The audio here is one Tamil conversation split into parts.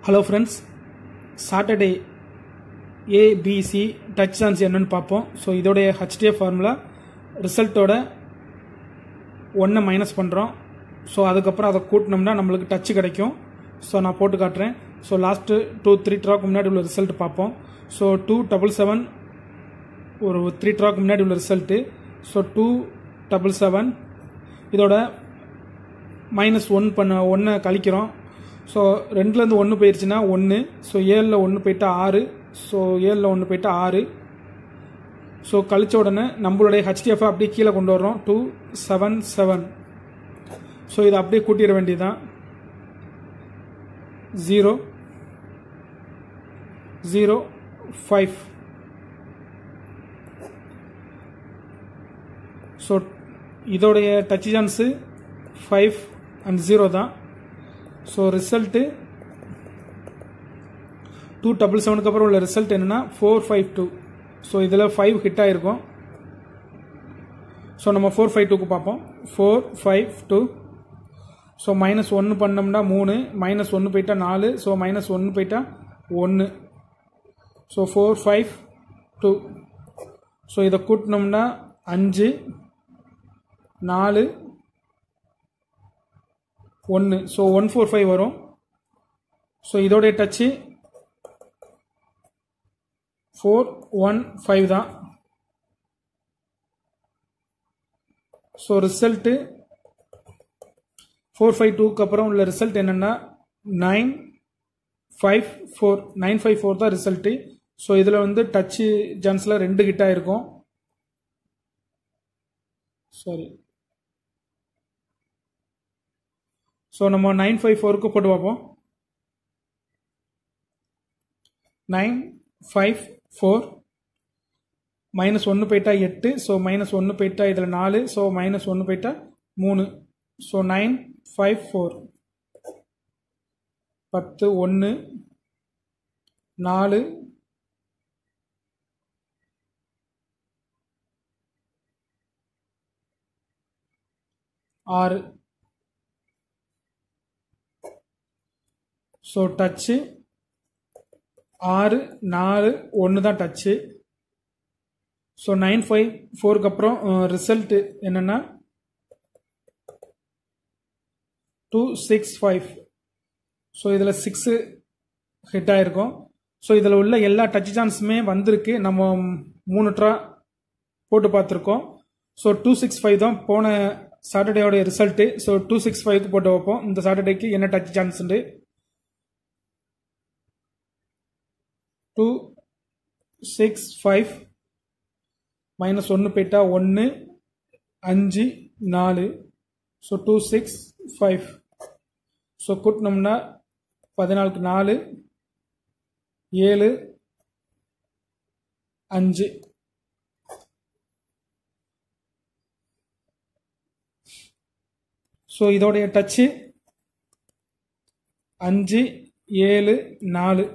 Hello friends, Saturday ABC touch chance என்னன்னு பார்ப்போம். ஸோ இதோடைய ஹெச்டிஎஃப் ஃபார்முலா ரிசல்ட்டோட 1 மைனஸ் பண்ணுறோம். ஸோ அதுக்கப்புறம் அதை கூட்டினோம்னா நம்மளுக்கு டச் கிடைக்கும். ஸோ நான் போட்டு காட்டுறேன். ஸோ லாஸ்ட்டு 2-3 ட்ராக்கு முன்னாடி உள்ள ரிசல்ட் பார்ப்போம். ஸோ 277 ஒரு 3 ட்ராக்கு முன்னாடி உள்ள ரிசல்ட்டு. ஸோ 277 இதோட -1 கழிக்கிறோம். ஸோ 2லேருந்து 1 போயிடுச்சுன்னா 1. ஸோ 7ல் 1 போயிட்டா 6. ஸோ 7ல் 1 போயிட்டா 6. ஸோ கழிச்ச உடனே நம்மளுடைய ஹெச்டிஎஃப் அப்படியே கீழே கொண்டு வர்றோம். 277. ஸோ இதை அப்படியே கூட்டிட வேண்டியதுதான். 0 0 5. ஸோ இதோடைய டச் சான்ஸு 5 and 0 தான். ஸோ ரிசல்ட்டு 277க்கு அப்புறம் உள்ள ரிசல்ட் என்னென்னா 452. ஸோ இதில் 5 ஹிட் ஆகிருக்கும். ஸோ நம்ம 452க்கு பார்ப்போம். 452. ஸோ -1 பண்ணோம்னா 3, -1 போயிட்டா 4. ஸோ -1 போயிட்டா 1. ஸோ 452. ஸோ இதை கூட்டினோம்னா 5 4 1. ஸோ 145 வரும். ஸோ இதோடைய டச்சு 415 தான். ஸோ ரிசல்ட்டு 452க்கு அப்புறம் உள்ள ரிசல்ட் என்னென்னா 954 தான் ரிசல்ட்டு. ஸோ இதில் வந்து டச்சு சான்ஸில் 2 ஹிட் ஆகிருக்கும். சாரி. ஸோ நம்ம 954க்கு போட்டு பார்ப்போம். 954 -1 போயிட்டா 8. ஸோ -1 போயிட்டா இதில் 4. ஸோ -1 போயிட்டா 3. ஸோ 954 10 1 4 6. ஸோ டச்சு 6 4 1 தான் டச்சு. ஸோ 954க்கு அப்புறம் ரிசல்ட்டு என்னென்னா 265. ஸோ இதில் 6 ஹிட் ஆகிருக்கும். ஸோ இதில் உள்ள எல்லா டச் சான்ஸுமே வந்திருக்கு. நம்ம 3 ட்ரா போட்டு பார்த்துருக்கோம். ஸோ 265 தான் போன சாட்டர்டேயோடைய ரிசல்ட்டு. ஸோ 265க்கு போட்டு வைப்போம். இந்த சாட்டர்டேக்கு என்ன டச் சான்ஸ் உண்டு? 265 -1 போயிட்டா 1 5 4. ஸோ 265. ஸோ கூட்டினோம்னா 14க்கு 4 7 5. ஸோ இதோடைய டச்சு 5 7 4.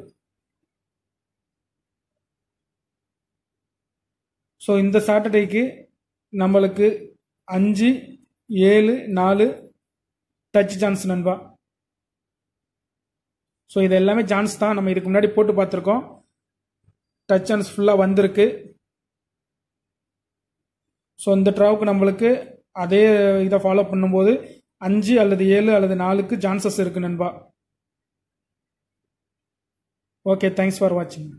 ஸோ இந்த சாட்டர்டேக்கு நம்மளுக்கு 5 7 4 டச் சான்ஸ் நண்பா. ஸோ இது எல்லாமே சான்ஸ் தான். நம்ம இதுக்கு முன்னாடி போட்டு பார்த்துருக்கோம். டச் சான்ஸ் ஃபுல்லாக வந்திருக்கு. ஸோ இந்த ட்ராவுக்கு நம்மளுக்கு அதே இதை ஃபாலோ பண்ணும்போது 5 அல்லது 7 அல்லது 4க்கு சான்சஸ் இருக்கு நண்பா. ஓகே, தேங்க்ஸ் ஃபார் வாட்சிங்.